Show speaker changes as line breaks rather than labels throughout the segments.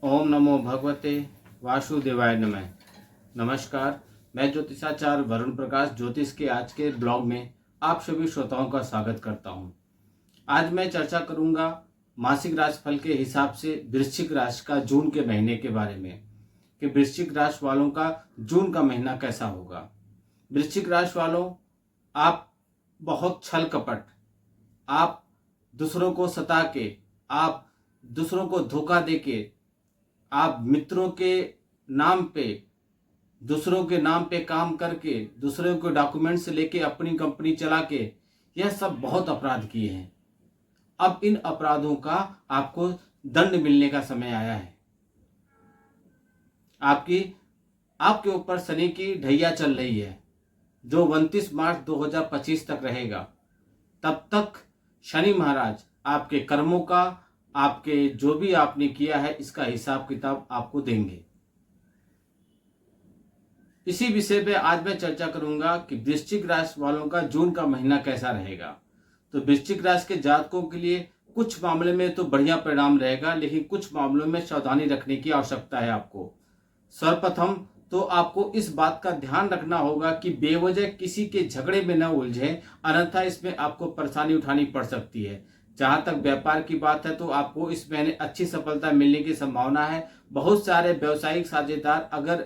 ओम नमो भगवते वासुदेवाय नमः। नमस्कार, मैं ज्योतिषाचार्य वरुण प्रकाश ज्योतिष के आज के ब्लॉग में आप सभी श्रोताओं का स्वागत करता हूं। आज मैं चर्चा करूंगा मासिक राशिफल के हिसाब से वृश्चिक राशि का जून के महीने के बारे में कि वृश्चिक राशि वालों का जून का महीना कैसा होगा। वृश्चिक राशि वालों, आप बहुत छल कपट, आप दूसरों को सता के, आप दूसरों को धोखा दे के, आप मित्रों के नाम पे, दूसरों के नाम पे काम करके, दूसरों के डॉक्यूमेंट्स लेके अपनी कंपनी चला के, यह सब बहुत अपराध किए हैं। अब इन अपराधों का आपको दंड मिलने का समय आया है। आपके ऊपर शनि की ढैया चल रही है जो 29 मार्च 2025 तक रहेगा। तब तक शनि महाराज आपके कर्मों का, आपके जो भी आपने किया है, इसका हिसाब किताब आपको देंगे। इसी विषय पे आज मैं चर्चा करूंगा कि वृश्चिक राशि वालों का जून का महीना कैसा रहेगा। तो वृश्चिक राशि के जातकों के लिए कुछ मामले में तो बढ़िया परिणाम रहेगा, लेकिन कुछ मामलों में सावधानी रखने की आवश्यकता है आपको। सर्वप्रथम तो आपको इस बात का ध्यान रखना होगा कि बेवजह किसी के झगड़े में न उलझे, अन्यथा इसमें आपको परेशानी उठानी पड़ सकती है। जहां तक व्यापार की बात है तो आपको इस महीने अच्छी सफलता मिलने की संभावना है। बहुत सारे व्यवसायिक साझेदार अगर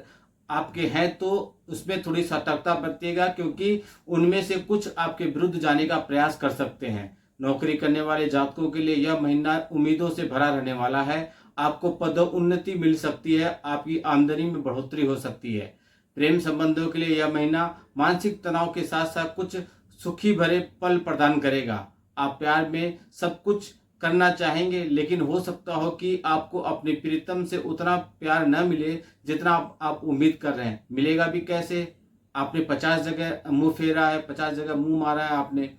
आपके हैं तो उसमें थोड़ी सतर्कता बरतिएगा, क्योंकि उनमें से कुछ आपके विरुद्ध जाने का प्रयास कर सकते हैं। नौकरी करने वाले जातकों के लिए यह महीना उम्मीदों से भरा रहने वाला है। आपको पदोन्नति मिल सकती है, आपकी आमदनी में बढ़ोतरी हो सकती है। प्रेम संबंधों के लिए यह महीना मानसिक तनाव के साथ साथ कुछ सुखी भरे पल प्रदान करेगा। आप प्यार में सब कुछ करना चाहेंगे, लेकिन हो सकता हो कि आपको अपने प्रीतम से उतना प्यार न मिले जितना आप उम्मीद कर रहे हैं। मिलेगा भी कैसे? आपने 50 जगह मुंह फेरा है, 50 जगह मुंह मारा है आपने।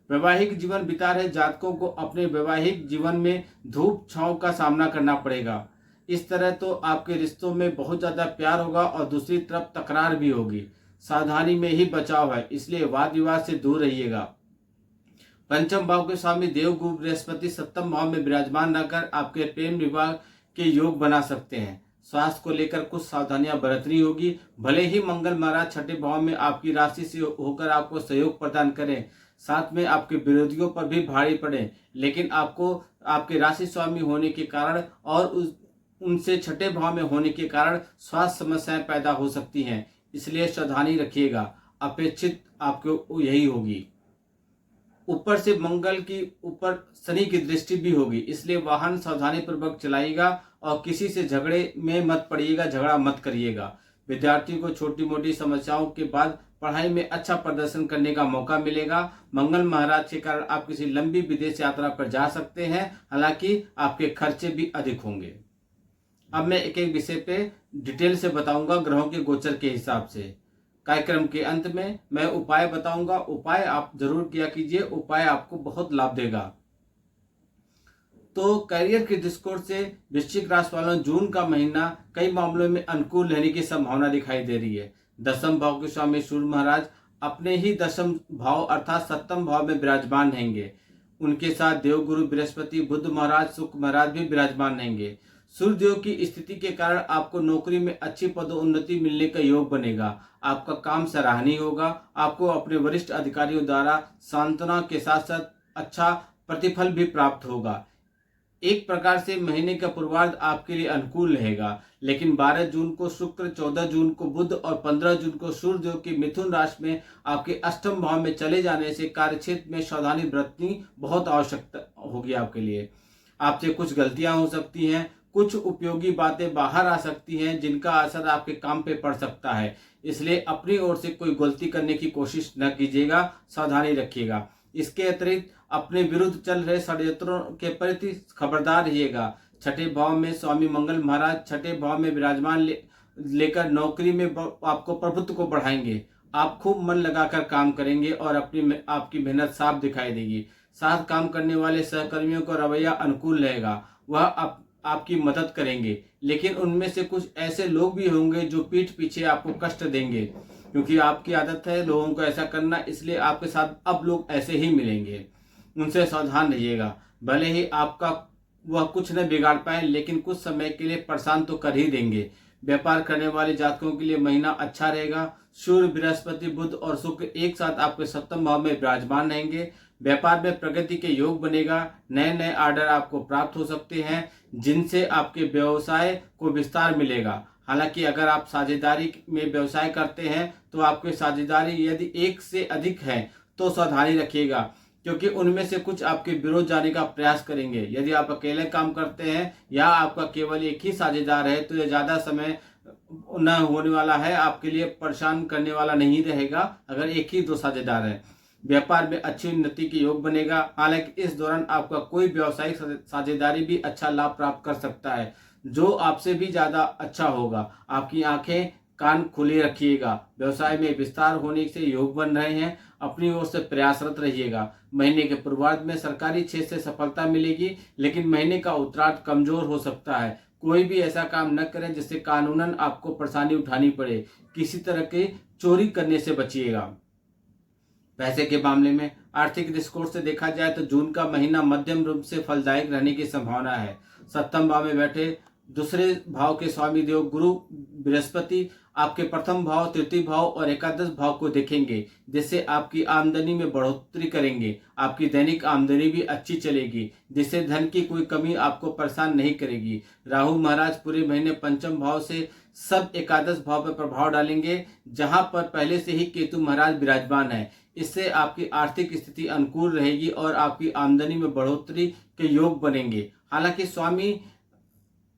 वैवाहिक जीवन बिता रहे जातकों को अपने वैवाहिक जीवन में धूप छांव का सामना करना पड़ेगा। इस तरह तो आपके रिश्तों में बहुत ज्यादा प्यार होगा और दूसरी तरफ तकरार भी होगी। सावधानी में ही बचाव है, इसलिए वाद विवाद से दूर रहिएगा। पंचम भाव के स्वामी देवगुरु बृहस्पति सप्तम भाव में विराजमान रहकर आपके प्रेम विवाह के योग बना सकते हैं। स्वास्थ्य को लेकर कुछ सावधानियां बरतनी होगी। भले ही मंगल महाराज छठे भाव में आपकी राशि से होकर आपको सहयोग प्रदान करें, साथ में आपके विरोधियों पर भी भारी पड़े, लेकिन आपको आपके राशि स्वामी होने के कारण और उनसे छठे भाव में होने के कारण स्वास्थ्य समस्याएं पैदा हो सकती हैं। इसलिए सावधानी रखिएगा। अपेक्षित आपको यही होगी। ऊपर से मंगल की ऊपर शनि की दृष्टि भी होगी, इसलिए वाहन सावधानी पूर्वक चलाइएगा और किसी से झगड़े में मत पड़िएगा, झगड़ा मत करिएगा। विद्यार्थियों को छोटी मोटी समस्याओं के बाद पढ़ाई में अच्छा प्रदर्शन करने का मौका मिलेगा। मंगल महाराज के कारण आप किसी लंबी विदेश यात्रा पर जा सकते हैं, हालांकि आपके खर्चे भी अधिक होंगे। अब मैं एक एक विषय पे डिटेल से बताऊंगा ग्रहों के गोचर के हिसाब से। कार्यक्रम के अंत में मैं उपाय बताऊंगा, उपाय आप जरूर किया कीजिए, उपाय आपको बहुत लाभ देगा। तो करियर के दृष्टिकोण से वृश्चिक राशि वालों, जून का महीना कई मामलों में अनुकूल रहने की संभावना दिखाई दे रही है। दसम भाव के स्वामी सूर्य महाराज अपने ही दसम भाव अर्थात सप्तम भाव में विराजमान रहेंगे। उनके साथ देवगुरु बृहस्पति, बुध महाराज, शुक्र महाराज भी विराजमान रहेंगे। सूर्यदेव की स्थिति के कारण आपको नौकरी में अच्छी पदोन्नति मिलने का योग बनेगा। आपका काम सराहनीय होगा। आपको अपने वरिष्ठ अधिकारियों द्वारा सांत्वना के साथ साथ अच्छा प्रतिफल भी प्राप्त होगा। एक प्रकार से महीने का पूर्वार्ध आपके लिए अनुकूल रहेगा, लेकिन 12 जून को शुक्र, 14 जून को बुध और 15 जून को सूर्यदेव के मिथुन राशि में आपके अष्टम भाव में चले जाने से कार्यक्षेत्र में सावधानी बरतनी बहुत आवश्यकता होगी आपके लिए। आपसे कुछ गलतियां हो सकती हैं, कुछ उपयोगी बातें बाहर आ सकती हैं जिनका असर आपके काम पे पड़ सकता है। इसलिए अपनी ओर से कोई गलती करने की कोशिश न कीजिएगा, सावधानी रखिएगा। इसके अतिरिक्त अपने विरुद्ध चल रहे षड्यंत्रों के प्रति खबरदार रहिएगा। छठे भाव में स्वामी मंगल महाराज छठे भाव में विराजमान लेकर नौकरी में आपको प्रभुत्व को बढ़ाएंगे। आप खूब मन लगाकर काम करेंगे और आपकी मेहनत साफ दिखाई देगी। साथ काम करने वाले सहकर्मियों का रवैया अनुकूल रहेगा, वह आपकी मदद करेंगे, लेकिन उनमें से कुछ ऐसे लोग भी होंगे जो पीठ पीछे आपको कष्ट देंगे, क्योंकि आपकी आदत है लोगों को ऐसा करना, इसलिए आपके साथ अब लोग ऐसे ही मिलेंगे। उनसे सावधान रहिएगा। भले ही आपका वह कुछ न बिगाड़ पाए, लेकिन कुछ समय के लिए परेशान तो कर ही देंगे। व्यापार करने वाले जातकों के लिए महीना अच्छा रहेगा। सूर्य, बृहस्पति, बुध और शुक्र एक साथ आपके सप्तम भाव में विराजमान रहेंगे। व्यापार में प्रगति के योग बनेगा। नए नए ऑर्डर आपको प्राप्त हो सकते हैं, जिनसे आपके व्यवसाय को विस्तार मिलेगा। हालांकि अगर आप साझेदारी में व्यवसाय करते हैं तो आपकी साझेदारी यदि एक से अधिक है तो सावधानी रखिएगा, क्योंकि उनमें से कुछ आपके विरोध जाने का प्रयास करेंगे। यदि आप अकेले काम करते हैं या आपका केवल एक ही साझेदार है तो यह ज़्यादा समय न होने वाला है, आपके लिए परेशान करने वाला नहीं रहेगा अगर एक ही दो साझेदार है। व्यापार में अच्छी उन्नति के योग बनेगा। हालांकि इस दौरान आपका कोई व्यावसायिक साझेदारी भी अच्छा लाभ प्राप्त कर सकता है, जो आपसे भी ज्यादा अच्छा होगा। आपकी आंखें कान खुले रखिएगा। व्यवसाय में विस्तार होने से योग बन रहे हैं, अपनी ओर से प्रयासरत रहिएगा। महीने के पूर्वार्ध में सरकारी क्षेत्र से सफलता मिलेगी, लेकिन महीने का उत्तरार्ध कमजोर हो सकता है। कोई भी ऐसा काम न करें जिससे कानूनन आपको परेशानी उठानी पड़े। किसी तरह की चोरी करने से बचिएगा। पैसे के मामले में आर्थिक दृष्टिकोण से देखा जाए तो जून का महीना मध्यम रूप से फलदायक रहने की संभावना है। सप्तम भाव में बैठे दूसरे भाव के स्वामी देव गुरु बृहस्पति आपके प्रथम भाव, तृतीय भाव और एकादश भाव को देखेंगे, जिससे आपकी आमदनी में बढ़ोतरी करेंगे। आपकी दैनिक आमदनी भी अच्छी चलेगी, जिससे धन की कोई कमी आपको परेशान नहीं करेगी। राहु महाराज पूरे महीने पंचम भाव से सब एकादश भाव पर प्रभाव डालेंगे, जहां पर पहले से ही केतु महाराज विराजमान है। इससे आपकी आर्थिक स्थिति अनुकूल रहेगी और आपकी आमदनी में बढ़ोतरी के योग बनेंगे। हालांकि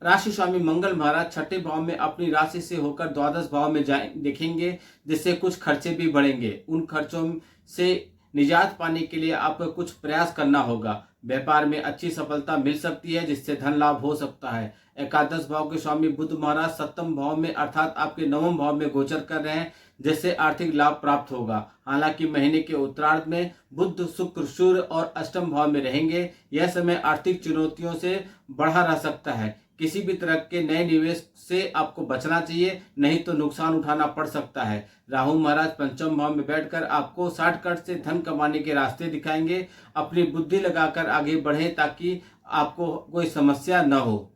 राशि स्वामी मंगल महाराज छठे भाव में अपनी राशि से होकर द्वादश भाव में देखेंगे, जिससे कुछ खर्चे भी बढ़ेंगे। उन खर्चों से निजात पाने के लिए आपको कुछ प्रयास करना होगा। व्यापार में अच्छी सफलता मिल सकती है, जिससे धन लाभ हो सकता है। एकादश भाव के स्वामी बुध महाराज सप्तम भाव में अर्थात आपके नवम भाव में गोचर कर रहे हैं, जिससे आर्थिक लाभ प्राप्त होगा। हालांकि महीने के उत्तरार्ध में बुध, शुक्र, सूर्य और अष्टम भाव में रहेंगे। यह समय आर्थिक चुनौतियों से बढ़ा रह सकता है। किसी भी तरह के नए निवेश से आपको बचना चाहिए, नहीं तो नुकसान उठाना पड़ सकता है। राहु महाराज पंचम भाव में बैठकर आपको शॉर्टकट से धन कमाने के रास्ते दिखाएंगे। अपनी बुद्धि लगाकर आगे बढ़ें ताकि आपको कोई समस्या न हो।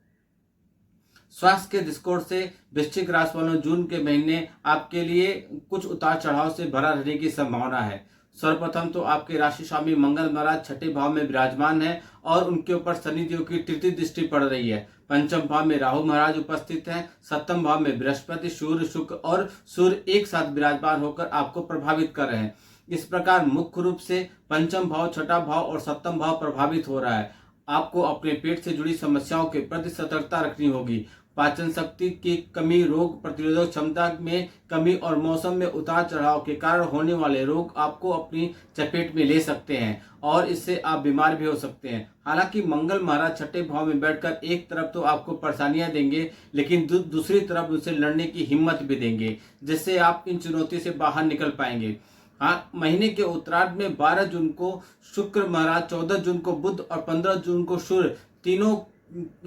स्वास्थ्य के दृष्टिकोण से वृश्चिक राशि वालों जून के महीने आपके लिए कुछ उतार चढ़ाव से भरा रहने की संभावना है। सर्वप्रथम तो आपके राशि स्वामी मंगल महाराज छठे भाव में विराजमान है और उनके ऊपर शनि देव की तृतीय दृष्टि पड़ रही है। पंचम भाव में राहु महाराज उपस्थित हैं। सप्तम भाव में बृहस्पति, सूर्य, शुक्र और सूर्य एक साथ विराजमान होकर आपको प्रभावित कर रहे हैं। इस प्रकार मुख्य रूप से पंचम भाव, छठा भाव और सप्तम भाव प्रभावित हो रहा है। आपको अपने पेट से जुड़ी समस्याओं के प्रति सतर्कता रखनी होगी। पाचन शक्ति की कमी, रोग प्रतिरोधक क्षमता में कमी और मौसम में उतार चढ़ाव के कारण होने वाले रोग आपको अपनी चपेट में ले सकते हैं और इससे आप बीमार भी हो सकते हैं। हालांकि मंगल महाराज छठे भाव में बैठकर एक तरफ तो आपको परेशानियां देंगे, लेकिन दूसरी तरफ उनसे लड़ने की हिम्मत भी देंगे, जिससे आप इन चुनौतियों से बाहर निकल पाएंगे। हाँ, महीने के उत्तरार्ध में 12 जून को शुक्र महाराज, 14 जून को बुध और 15 जून को सूर्य तीनों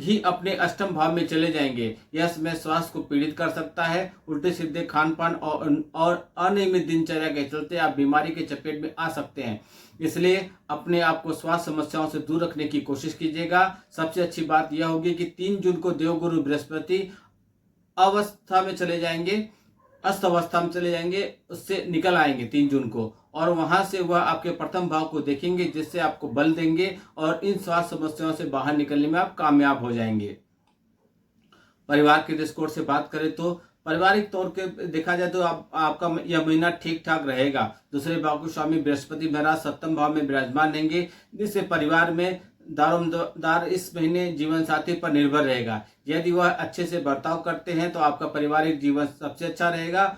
ही अपने अष्टम भाव में चले जाएंगे। यह समय स्वास्थ्य को पीड़ित कर सकता है। उल्टे सीधे खान पान और अनियमित दिनचर्या के चलते आप बीमारी के चपेट में आ सकते हैं। इसलिए अपने आप को स्वास्थ्य समस्याओं से दूर रखने की कोशिश कीजिएगा। सबसे अच्छी बात यह होगी कि 3 जून को देवगुरु बृहस्पति अवस्था में चले जाएंगे, अस्त अवस्था में चले जाएंगे, उससे निकल आएंगे 3 जून को, और वहां से वह आपके प्रथम भाव को देखेंगे, जिससे आपको बल देंगे और इन स्वास्थ्य समस्याओं से बाहर निकलने में आप कामयाब हो जाएंगे। परिवार के दृष्टिकोण से बात करें तो पारिवारिक तौर पे देखा जाए तो आपका यह महीना ठीक ठाक रहेगा। दूसरे भाव के स्वामी बृहस्पति महाराज सप्तम भाव में विराजमान रहेंगे, जिससे परिवार में दारोमदार इस महीने जीवन साथी पर निर्भर रहेगा। यदि वह अच्छे से बर्ताव करते हैं तो आपका पारिवारिक जीवन सबसे अच्छा रहेगा।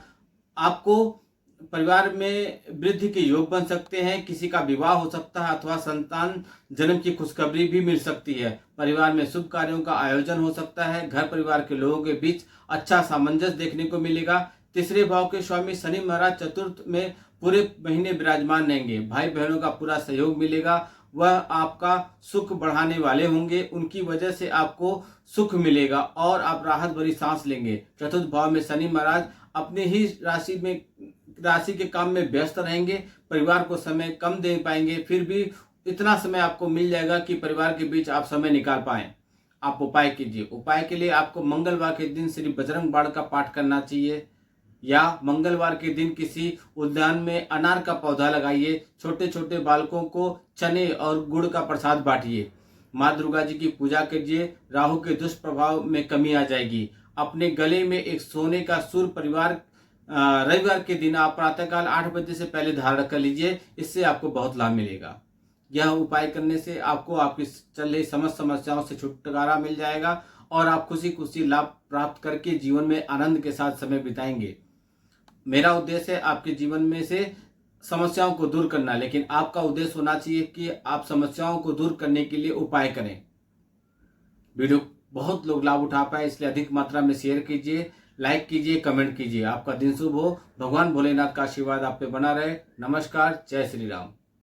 आपको परिवार में वृद्धि के योग बन सकते हैं। किसी का विवाह हो सकता है अथवा संतान जन्म की खुशखबरी भी मिल सकती है। परिवार में शुभ कार्यों का आयोजन हो सकता है। घर परिवार के लोगों के बीच अच्छा सामंजस्य देखने को मिलेगा। तीसरे भाव के स्वामी शनि महाराज चतुर्थ में पूरे महीने विराजमान रहेंगे। भाई बहनों का पूरा सहयोग मिलेगा। वह आपका सुख बढ़ाने वाले होंगे। उनकी वजह से आपको सुख मिलेगा और आप राहत भरी सांस लेंगे। चतुर्थ भाव में शनि महाराज अपने ही राशि के काम में व्यस्त रहेंगे। परिवार को समय कम दे पाएंगे, फिर भी इतना समय आपको मिल जाएगा कि परिवार के बीच आप समय निकाल पाएं। आप उपाय कीजिए। उपाय के लिए आपको मंगलवार के दिन श्री बजरंग बाण का पाठ करना चाहिए, या मंगलवार के दिन किसी उद्यान में अनार का पौधा लगाइए। छोटे छोटे बालकों को चने और गुड़ का प्रसाद बांटिए। माँ दुर्गा जी की पूजा कीजिए, राहु के दुष्प्रभाव में कमी आ जाएगी। अपने गले में एक सोने का सूर्य परिवार रविवार के दिन आप प्रातःकाल 8 बजे से पहले धारण कर लीजिए, इससे आपको बहुत लाभ मिलेगा। यह उपाय करने से आपको आपकी चल रही समस्त समस्याओं से छुटकारा मिल जाएगा और आप खुशी खुशी लाभ प्राप्त करके जीवन में आनंद के साथ समय बिताएंगे। मेरा उद्देश्य है आपके जीवन में से समस्याओं को दूर करना, लेकिन आपका उद्देश्य होना चाहिए कि आप समस्याओं को दूर करने के लिए उपाय करें। वीडियो बहुत लोग लाभ उठा पाए, इसलिए अधिक मात्रा में शेयर कीजिए, लाइक कीजिए, कमेंट कीजिए। आपका दिन शुभ हो। भगवान भोलेनाथ का आशीर्वाद आप पे बना रहे। नमस्कार, जय श्री राम।